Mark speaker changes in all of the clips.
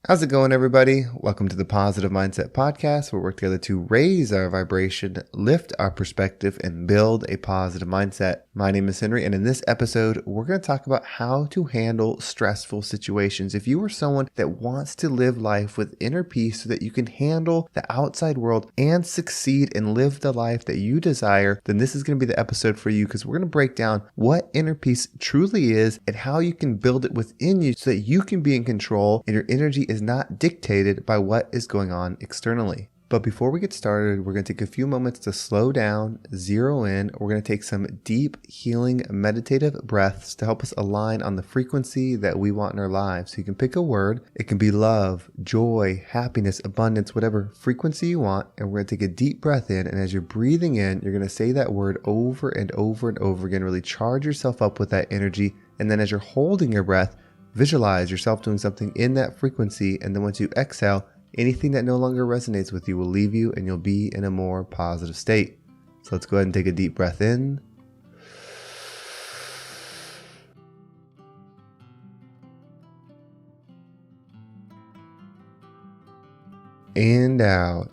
Speaker 1: How's it going, everybody? Welcome to the Positive Mindset Podcast, where we work together to raise our vibration, lift our perspective, and build a positive mindset. My name is Henry, and in this episode, we're going to talk about how to handle stressful situations. If you are someone that wants to live life with inner peace so that you can handle the outside world and succeed and live the life that you desire, then this is going to be the episode for you, because we're going to break down what inner peace truly is and how you can build it within you so that you can be in control and your energy is not dictated by what is going on externally. But before we get started, we're going to take a few moments to slow down, zero in. We're going to take some deep, healing, meditative breaths to help us align on the frequency that we want in our lives. So you can pick a word. It can be love, joy, happiness, abundance, whatever frequency you want. And we're going to take a deep breath in. And as you're breathing in, you're going to say that word over and over and over again. Really charge yourself up with that energy. And then as you're holding your breath, visualize yourself doing something in that frequency. And then once you exhale, anything that no longer resonates with you will leave you and you'll be in a more positive state. So let's go ahead and take a deep breath in. And out.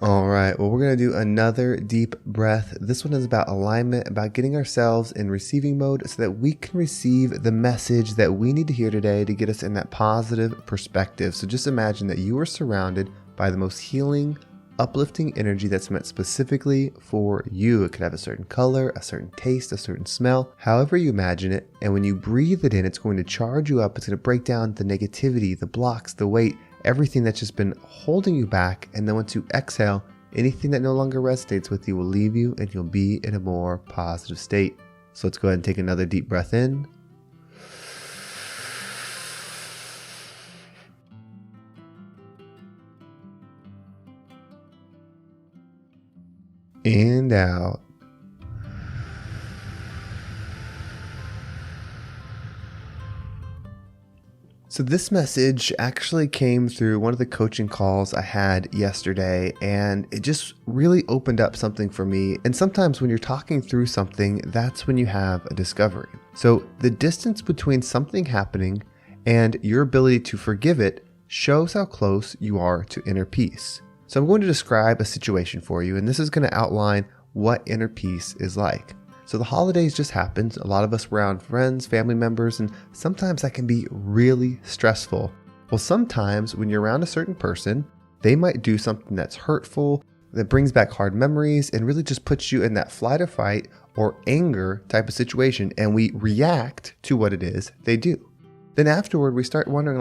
Speaker 1: All right, well, we're going to do another deep breath. This one is about alignment, about getting ourselves in receiving mode so that we can receive the message that we need to hear today to get us in that positive perspective. So just imagine that you are surrounded by the most healing, uplifting energy that's meant specifically for you. It could have a certain color, a certain taste, a certain smell, however you imagine it. And when you breathe it in, it's going to charge you up. It's going to break down the negativity, the blocks, the weight, everything that's just been holding you back. And then once you exhale, anything that no longer resonates with you will leave you and you'll be in a more positive state. So let's go ahead and take another deep breath in. And out. So this message actually came through one of the coaching calls I had yesterday, and it just really opened up something for me. And sometimes when you're talking through something, that's when you have a discovery. So the distance between something happening and your ability to forgive it shows how close you are to inner peace. So I'm going to describe a situation for you, and this is going to outline what inner peace is like. So the holidays just happened. A lot of us were around friends, family members, and sometimes that can be really stressful. Well, sometimes when you're around a certain person, they might do something that's hurtful, that brings back hard memories, and really just puts you in that flight or fight or anger type of situation, and we react to what it is they do. Then afterward, we start wondering,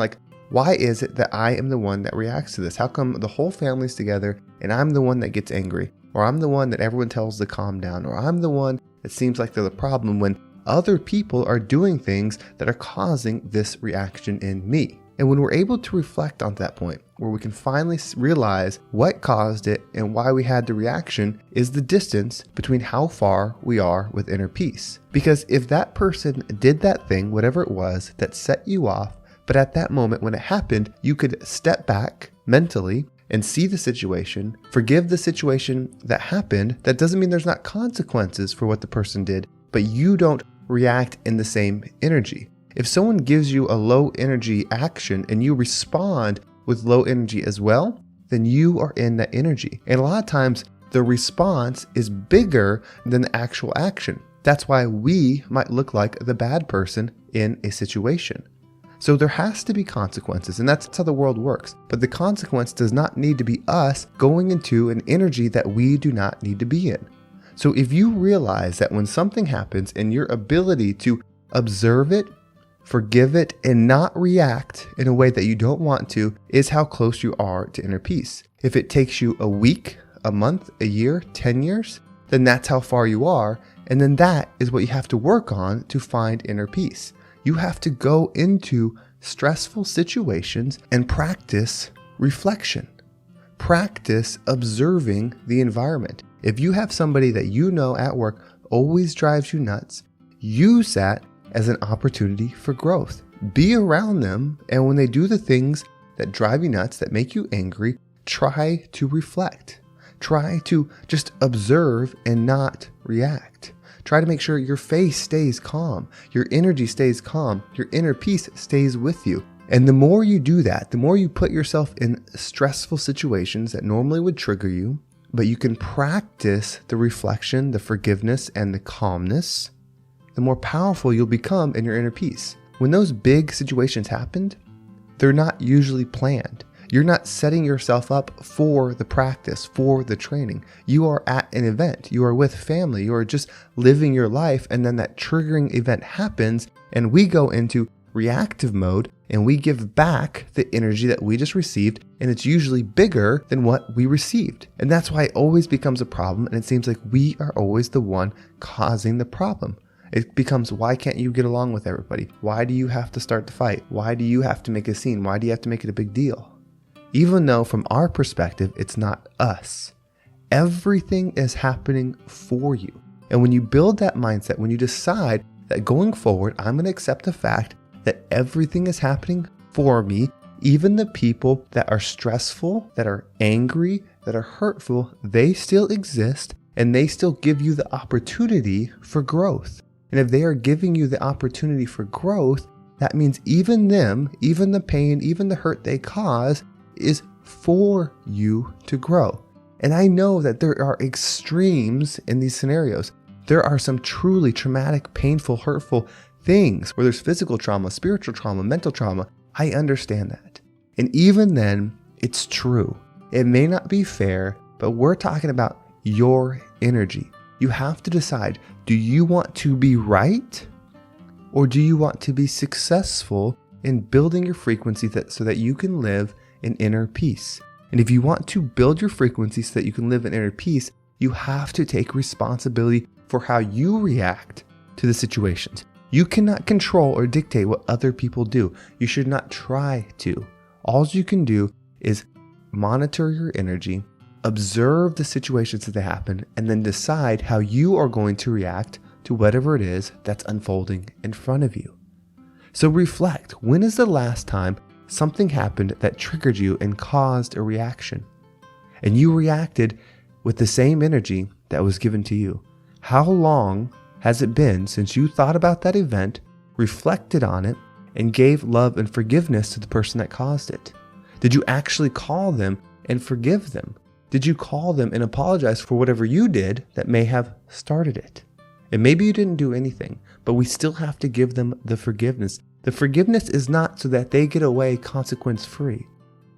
Speaker 1: why is it that I am the one that reacts to this? How come the whole family's together and I'm the one that gets angry? Or I'm the one that everyone tells to calm down? Or I'm the one that seems like they're the problem when other people are doing things that are causing this reaction in me? And when we're able to reflect on that point, where we can finally realize what caused it and why we had the reaction, is the distance between how far we are with inner peace. Because if that person did that thing, whatever it was, that set you off, but at that moment when it happened, you could step back mentally and see the situation, forgive the situation that happened. That doesn't mean there's not consequences for what the person did, but you don't react in the same energy. If someone gives you a low energy action and you respond with low energy as well, then you are in that energy. And a lot of times the response is bigger than the actual action. That's why we might look like the bad person in a situation. So there has to be consequences, and that's how the world works. But the consequence does not need to be us going into an energy that we do not need to be in. So if you realize that when something happens and your ability to observe it, forgive it, and not react in a way that you don't want to is how close you are to inner peace. If it takes you a week, a month, a year, 10 years, then that's how far you are. And then that is what you have to work on to find inner peace. You have to go into stressful situations and practice reflection. Practice observing the environment. If you have somebody that you know at work always drives you nuts, use that as an opportunity for growth. Be around them, and when they do the things that drive you nuts, that make you angry, try to reflect. Try to just observe and not react. Try to make sure your face stays calm, your energy stays calm, your inner peace stays with you. And the more you do that, the more you put yourself in stressful situations that normally would trigger you, but you can practice the reflection, the forgiveness, and the calmness, the more powerful you'll become in your inner peace. When those big situations happened, they're not usually planned. You're not setting yourself up for the practice, for the training. You are at an event. You are with family. You are just living your life, and then that triggering event happens, and we go into reactive mode, and we give back the energy that we just received, and it's usually bigger than what we received. And that's why it always becomes a problem, and it seems like we are always the one causing the problem. It becomes, why can't you get along with everybody? Why do you have to start the fight? Why do you have to make a scene? Why do you have to make it a big deal? Even though from our perspective, it's not us. Everything is happening for you. And when you build that mindset, when you decide that going forward, I'm going to accept the fact that everything is happening for me, even the people that are stressful, that are angry, that are hurtful, they still exist, and they still give you the opportunity for growth. And if they are giving you the opportunity for growth, that means even them, even the pain, even the hurt they cause is for you to grow. And I know that there are extremes in these scenarios. There are some truly traumatic, painful, hurtful things where there's physical trauma, spiritual trauma, mental trauma. I understand that. And even then, it's true. It may not be fair, but we're talking about your energy. You have to decide, do you want to be right? Or do you want to be successful in building your frequency so that you can live in inner peace? And if you want to build your frequency so that you can live in inner peace, you have to take responsibility for how you react to the situations. You cannot control or dictate what other people do. You should not try to. All you can do is monitor your energy, observe the situations that happen, and then decide how you are going to react to whatever it is that's unfolding in front of you. So reflect. When is the last time something happened that triggered you and caused a reaction? And you reacted with the same energy that was given to you. How long has it been since you thought about that event, reflected on it, and gave love and forgiveness to the person that caused it? Did you actually call them and forgive them? Did you call them and apologize for whatever you did that may have started it? And maybe you didn't do anything, but we still have to give them the forgiveness. The forgiveness is not so that they get away consequence-free.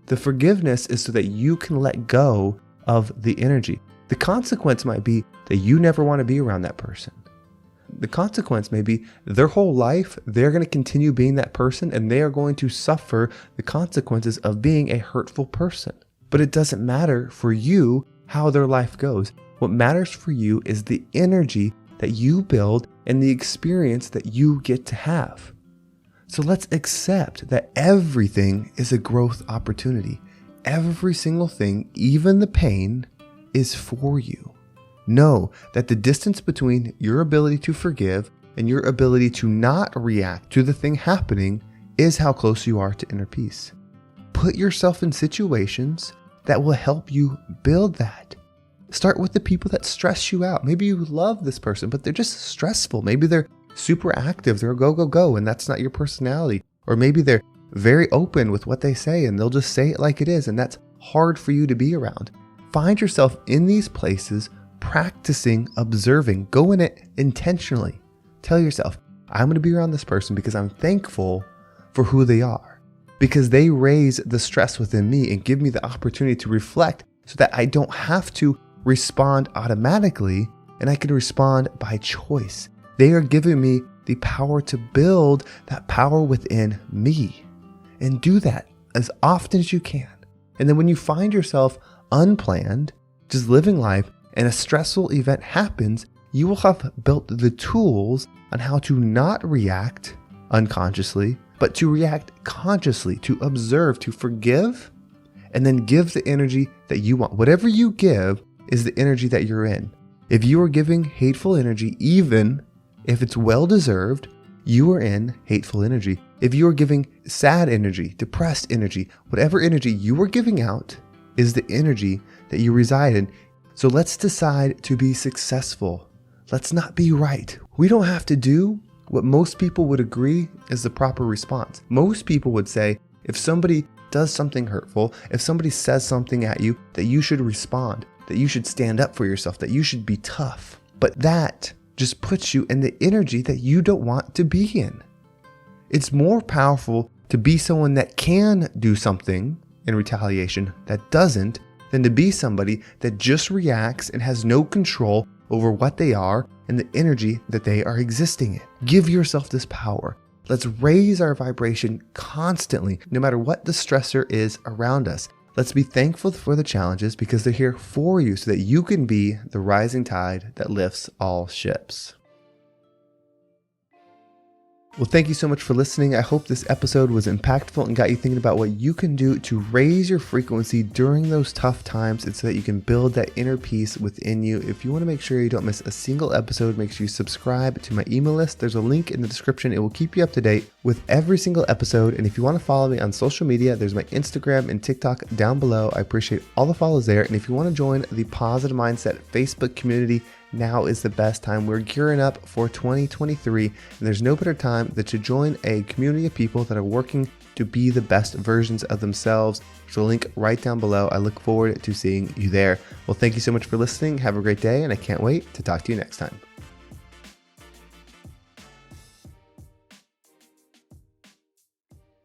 Speaker 1: The forgiveness is so that you can let go of the energy. The consequence might be that you never want to be around that person. The consequence may be their whole life, they're going to continue being that person, and they are going to suffer the consequences of being a hurtful person. But it doesn't matter for you how their life goes. What matters for you is the energy that you build and the experience that you get to have. So let's accept that everything is a growth opportunity. Every single thing, even the pain, is for you. Know that the distance between your ability to forgive and your ability to not react to the thing happening is how close you are to inner peace. Put yourself in situations that will help you build that. Start with the people that stress you out. Maybe you love this person, but they're just stressful. Maybe they're super active. They're go, go, go, and that's not your personality. Or maybe they're very open with what they say and they'll just say it like it is, and that's hard for you to be around. Find yourself in these places, practicing, observing. Go in it intentionally. Tell yourself, I'm going to be around this person because I'm thankful for who they are, because they raise the stress within me and give me the opportunity to reflect so that I don't have to respond automatically and I can respond by choice. They are giving me the power to build that power within me, and do that as often as you can. And then when you find yourself unplanned, just living life, and a stressful event happens, you will have built the tools on how to not react unconsciously, but to react consciously, to observe, to forgive, and then give the energy that you want. Whatever you give is the energy that you're in. If you are giving hateful energy, even if it's well-deserved, you are in hateful energy. If you are giving sad energy, depressed energy, whatever energy you are giving out is the energy that you reside in. So let's decide to be successful. Let's not be right. We don't have to do what most people would agree is the proper response. Most people would say, if somebody does something hurtful, if somebody says something at you, that you should respond, that you should stand up for yourself, that you should be tough. But that just puts you in the energy that you don't want to be in. It's more powerful to be someone that can do something in retaliation that doesn't, than to be somebody that just reacts and has no control over what they are and the energy that they are existing in. Give yourself this power. Let's raise our vibration constantly, no matter what the stressor is around us. Let's be thankful for the challenges because they're here for you so that you can be the rising tide that lifts all ships. Well, thank you so much for listening. I hope this episode was impactful and got you thinking about what you can do to raise your frequency during those tough times and so that you can build that inner peace within you. If you want to make sure you don't miss a single episode, make sure you subscribe to my email list. There's a link in the description. It will keep you up to date with every single episode. And if you want to follow me on social media, there's my Instagram and TikTok down below. I appreciate all the follows there. And if you want to join the Positive Mindset Facebook community, now is the best time. We're gearing up for 2023, and there's no better time than to join a community of people that are working to be the best versions of themselves. There's a link right down below. I look forward to seeing you there. Well, thank you so much for listening. Have a great day, and I can't wait to talk to you next time.